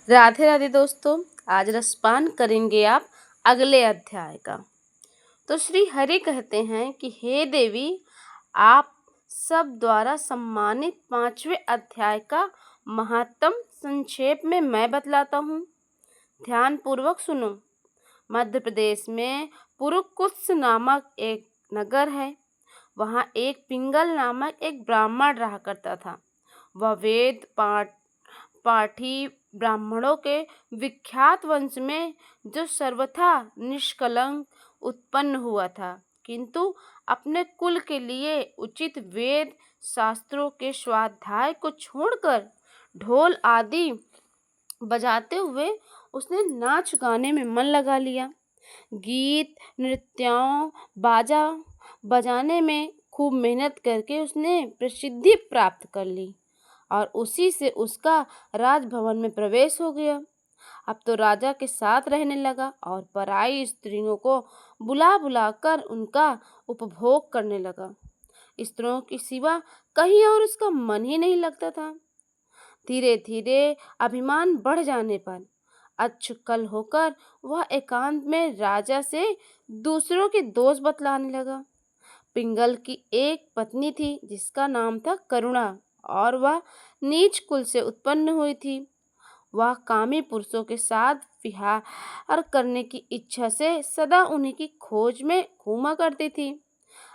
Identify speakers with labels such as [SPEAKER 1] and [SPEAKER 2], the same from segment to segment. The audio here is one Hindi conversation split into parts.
[SPEAKER 1] राधे राधे दोस्तों। आज रसपान करेंगे आप अगले अध्याय का। तो श्री हरि कहते हैं कि हे देवी, आप सब द्वारा सम्मानित 5वें अध्याय का महात्म संक्षेप में मैं बतलाता हूँ। ध्यान पूर्वक सुनो। मध्य प्रदेश में पुरुकुत्स नामक एक नगर है। वहाँ एक पिंगल नामक एक ब्राह्मण रहा करता था। वह वेद पाठी ब्राह्मणों के विख्यात वंश में जो सर्वथा निष्कलंक उत्पन्न हुआ था, किंतु अपने कुल के लिए उचित वेद शास्त्रों के स्वाध्याय को छोड़कर ढोल आदि बजाते हुए उसने नाच गाने में मन लगा लिया। गीत नृत्यों बाजा बजाने में खूब मेहनत करके उसने प्रसिद्धि प्राप्त कर ली और उसी से उसका राजभवन में प्रवेश हो गया। अब तो राजा के साथ रहने लगा और पराई स्त्रियों को बुला बुला कर उनका उपभोग करने लगा। स्त्रियों के सिवा कहीं और उसका मन ही नहीं लगता था। धीरे धीरे अभिमान बढ़ जाने पर अच्छुकल होकर वह एकांत में राजा से दूसरों के दोष बतलाने लगा। पिंगल की एक पत्नी थी जिसका नाम था करुणा और वह नीच कुल से उत्पन्न हुई थी। वह कामी पुरुषों के साथ विहार करने की इच्छा से सदा उन्हीं की खोज में घूमा करती थी।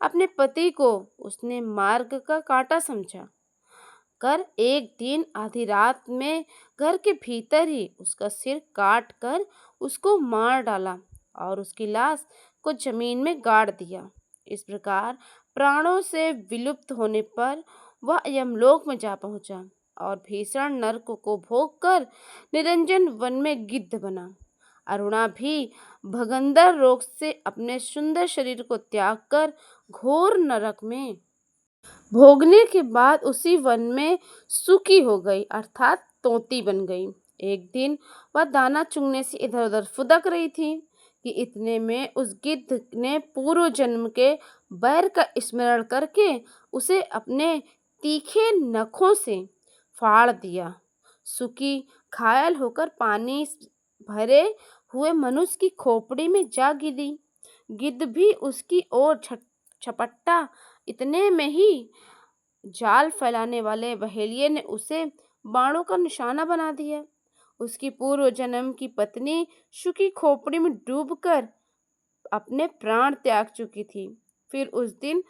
[SPEAKER 1] अपने पति को उसने मार्ग का कांटा समझा कर एक दिन आधी रात में घर के भीतर ही उसका सिर काट कर उसको मार डाला और उसकी लाश को जमीन में गाड़ दिया। इस प्रकार प्राणों से विलुप्त होने पर वह यमलोक में जा पहुंचा और भीषण नरक को भोग कर निरंजन वन में गिद्ध बना। अरुणा भी भगंदर रोग से अपने सुंदर शरीर को त्याग कर घोर नरक में भोगने के बाद उसी वन में सुखी हो गई, अर्थात तोती बन गई। एक दिन वह दाना चुगने से इधर उधर फुदक रही थी कि इतने में उस गिद्ध ने पूर्व जन्म के बैर का स्मरण करके उसे अपने तीखे नखों से फाड़ दिया। सुखी घायल होकर पानी भरे हुए मनुष्य की खोपड़ी में जा गिरी। गिद्ध भी उसकी ओर झपटा। इतने में ही जाल फैलाने वाले बहेलिये ने उसे बाणों का निशाना बना दिया। उसकी पूर्व जन्म की पत्नी सुखी खोपड़ी में डूबकर अपने प्राण त्याग चुकी थी। फिर उस दिन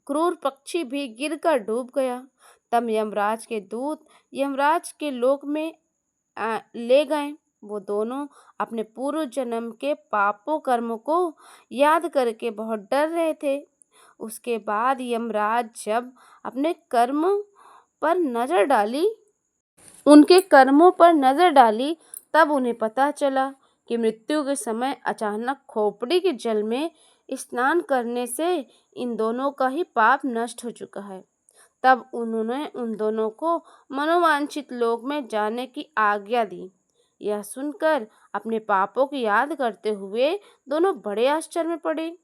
[SPEAKER 1] क्रूर पक्षी भी गिरकर डूब गया। तब यमराज के दूत यमराज के लोक में ले गए। वो दोनों अपने पूर्व जन्म के पापों कर्मों को याद करके बहुत डर रहे थे। उसके बाद यमराज जब अपने उनके कर्मों पर नजर डाली तब उन्हें पता चला कि मृत्यु के समय अचानक खोपड़ी के जल में स्नान करने से इन दोनों का ही पाप नष्ट हो चुका है। तब उन्होंने उन दोनों को मनोवांछित लोक में जाने की आज्ञा दी। यह सुनकर अपने पापों की याद करते हुए दोनों बड़े आश्चर्य में पड़े।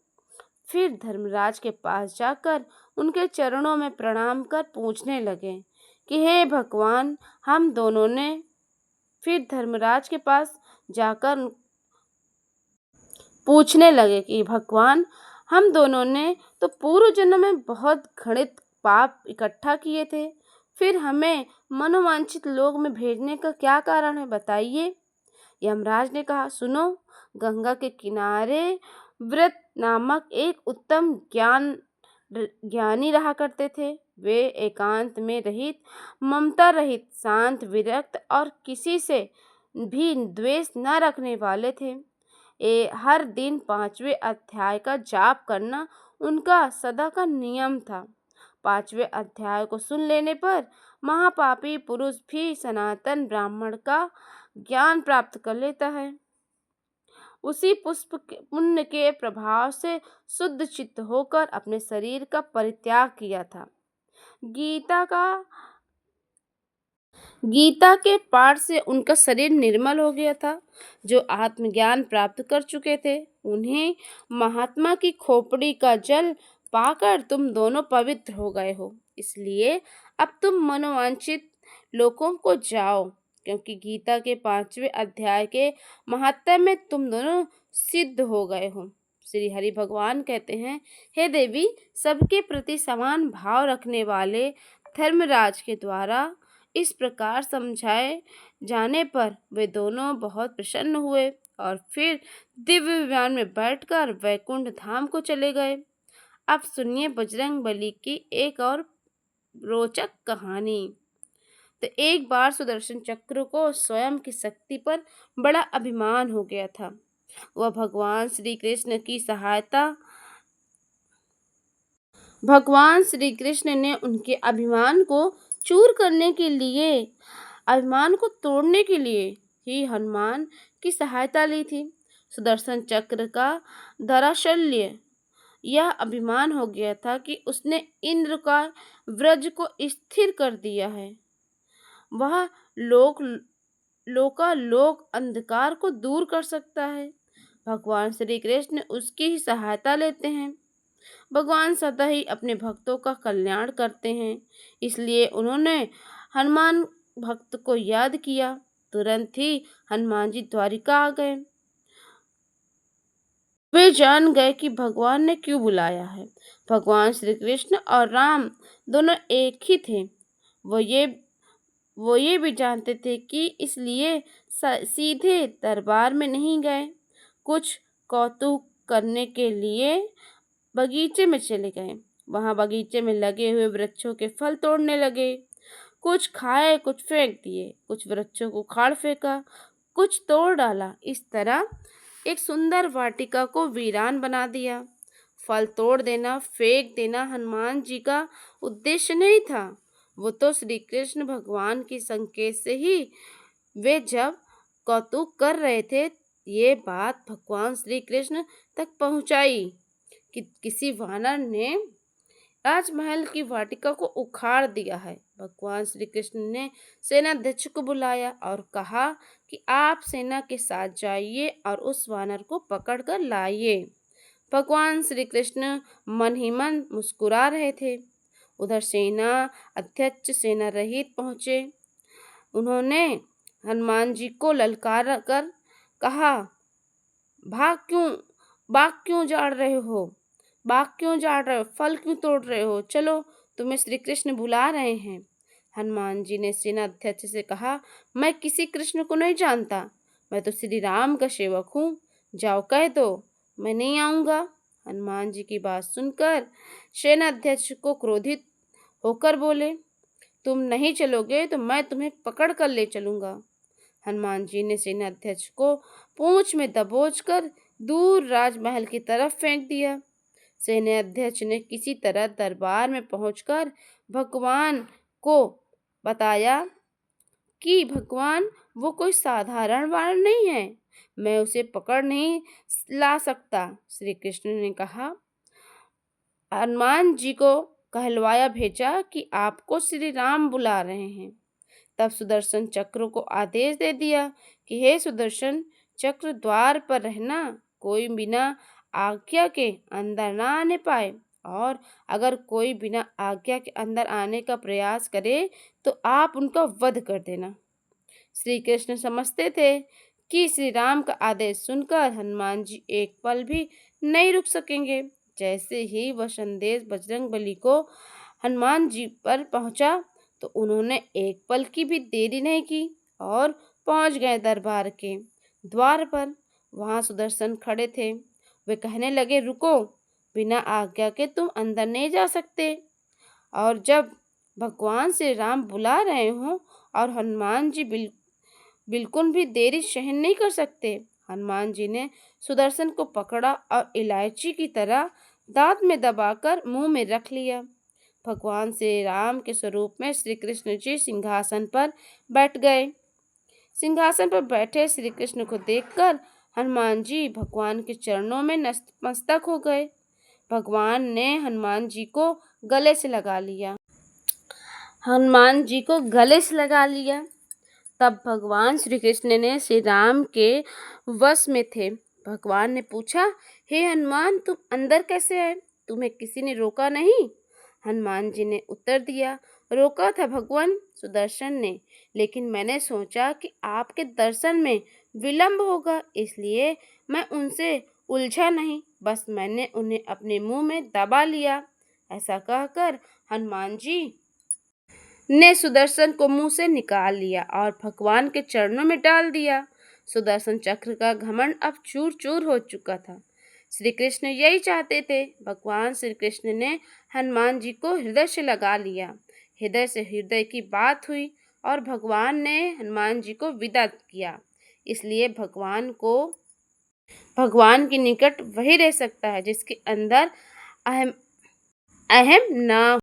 [SPEAKER 1] फिर धर्मराज के पास जाकर उनके चरणों में प्रणाम कर पूछने लगे कि हे भगवान, हम दोनों ने फिर धर्मराज के पास जाकर पूछने लगे कि भगवान, हम दोनों ने तो पूर्व जन्म में बहुत घृणित पाप इकट्ठा किए थे, फिर हमें मनोवांछित लोक में भेजने का क्या कारण है, बताइए। यमराज ने कहा, सुनो, गंगा के किनारे व्रत नामक एक उत्तम ज्ञानी रहा करते थे। वे एकांत में रहित, ममता रहित, शांत, विरक्त और किसी से भी द्वेष न रखने वाले थे। हर दिन 5वें अध्याय का जाप करना उनका सदा का नियम था। 5वें अध्याय को सुन लेने पर महापापी पुरुष भी सनातन ब्राह्मण का ज्ञान प्राप्त कर लेता है। उसी पुण्य के प्रभाव से शुद्ध चित्त होकर अपने शरीर का परित्याग किया था। गीता के पाठ से उनका शरीर निर्मल हो गया था। जो आत्मज्ञान प्राप्त कर चुके थे उन्हें महात्मा की खोपड़ी का जल पाकर तुम दोनों पवित्र हो गए हो। इसलिए अब तुम मनोवांछित लोकों को जाओ। क्योंकि गीता के 5वें अध्याय के महत्व में तुम दोनों सिद्ध हो गए हो। श्री हरि भगवान कहते हैं, हे देवी, सबके प्रति समान भाव रखने वाले धर्मराज के द्वारा इस प्रकार समझाए जाने पर वे दोनों बहुत प्रसन्न हुए और फिर दिव्य विमान में बैठकर वैकुंठ धाम को चले गए। अब सुनिए बजरंग बली की एक और रोचक कहानी। तो एक बार सुदर्शन चक्र को स्वयं की शक्ति पर बड़ा अभिमान हो गया था। वह भगवान श्री कृष्ण ने उनके अभिमान को चूर करने के लिए, अभिमान को तोड़ने के लिए ही हनुमान की सहायता ली थी। सुदर्शन चक्र का दरअसल यह अभिमान हो गया था कि उसने इंद्र का व्रज को स्थिर कर दिया है। वह लोक अंधकार को दूर कर सकता है। भगवान श्री कृष्ण उसकी ही सहायता लेते हैं। भगवान सदा ही अपने भक्तों का कल्याण करते हैं, इसलिए उन्होंने हनुमान भक्त को याद किया। तुरंत ही हनुमान जी द्वारिका आ गए। वे जान गए कि भगवान ने क्यों बुलाया है। भगवान श्री कृष्ण और राम दोनों एक ही थे। वो ये भी जानते थे कि इसलिए सीधे दरबार में नहीं गए। कुछ कौतूहल करने के लिए बगीचे में चले गए। वहां बगीचे में लगे हुए वृक्षों के फल तोड़ने लगे। कुछ खाए, कुछ फेंक दिए, कुछ वृक्षों को उखाड़ फेंका, कुछ तोड़ डाला। इस तरह एक सुंदर वाटिका को वीरान बना दिया। फल तोड़ देना, फेंक देना हनुमान जी का उद्देश्य नहीं था। वो तो श्री कृष्ण भगवान की संकेत से ही वे जब कौतुक कर रहे थे, ये बात भगवान श्री कृष्ण तक पहुंचाई कि किसी वानर ने राजमहल की वाटिका को उखाड़ दिया है। भगवान श्री कृष्ण ने सेनाध्यक्ष को बुलाया और कहा कि आप सेना के साथ जाइए और उस वानर को पकड़ कर लाइए। भगवान श्री कृष्ण मन ही मन मुस्कुरा रहे थे। उधर सेना अध्यक्ष सेना रहित पहुंचे। उन्होंने हनुमान जी को ललकार कर कहा, भाग क्यों जाड़ रहे हो? फल क्यों तोड़ रहे हो? चलो, तुम्हें श्री कृष्ण बुला रहे हैं। हनुमान जी ने सेना अध्यक्ष से कहा, मैं किसी कृष्ण को नहीं जानता, मैं तो श्री राम का सेवक हूँ। जाओ कह दो मैं नहीं आऊँगा। हनुमान जी की बात सुनकर सेना अध्यक्ष को क्रोधित होकर बोले, तुम नहीं चलोगे तो मैं तुम्हें पकड़ कर ले चलूँगा। हनुमान जी ने सेना अध्यक्ष को पूंछ में दबोच कर दूर राजमहल की तरफ फेंक दिया। सेना अध्यक्ष ने किसी तरह दरबार में पहुंचकर भगवान को बताया कि भगवान, वो कोई साधारण वानर नहीं है, मैं उसे पकड़ नहीं ला सकता। श्री कृष्ण ने कहा, हनुमान जी को कहलवाया भेजा कि आपको श्री राम बुला रहे हैं। तब सुदर्शन चक्र को आदेश दे दिया कि हे सुदर्शन चक्र, द्वार पर रहना, कोई बिना आज्ञा के अंदर ना आने पाए, और अगर कोई बिना आज्ञा के अंदर आने का प्रयास करे तो आप उनका वध कर देना। श्री कृष्ण समझते थे कि श्री राम का आदेश सुनकर हनुमान जी एक पल भी नहीं रुक सकेंगे। जैसे ही वह संदेश बजरंग बली को हनुमान जी पर पहुंचा तो उन्होंने एक पल की भी देरी नहीं की और पहुंच गए दरबार के द्वार पर। वहां सुदर्शन खड़े थे। वे कहने लगे, रुको, बिना आज्ञा के तुम अंदर नहीं जा सकते, और जब भगवान श्री राम बुला रहे हों और हनुमान जी बिल्कुल भी देरी सहन नहीं कर सकते। हनुमान जी ने सुदर्शन को पकड़ा और इलायची की तरह दांत में दबाकर मुंह में रख लिया। भगवान श्री राम के स्वरूप में श्री कृष्ण जी सिंहासन पर बैठ गए। सिंहासन पर बैठे श्री कृष्ण को देखकर हनुमान जी भगवान के चरणों में नतमस्तक हो गए। भगवान ने हनुमान जी को गले से लगा लिया। तब भगवान श्री कृष्ण ने श्री राम के वश में थे। भगवान ने पूछा, हे हनुमान, तुम अंदर कैसे आए? तुम्हें किसी ने रोका नहीं? हनुमान जी ने उत्तर दिया, रोका था भगवान सुदर्शन ने, लेकिन मैंने सोचा कि आपके दर्शन में विलंब होगा, इसलिए मैं उनसे उलझा नहीं, बस मैंने उन्हें अपने मुंह में दबा लिया। ऐसा कहकर हनुमान जी ने सुदर्शन को मुंह से निकाल लिया और भगवान के चरणों में डाल दिया। सुदर्शन चक्र का घमंड अब चूर चूर हो चुका था। श्री कृष्ण यही चाहते थे। भगवान श्री कृष्ण ने हनुमान जी को हृदय से लगा लिया। हृदय से हृदय की बात हुई और भगवान ने हनुमान जी को विदा किया। इसलिए भगवान के निकट वही रह सकता है जिसके अंदर अहम अहम न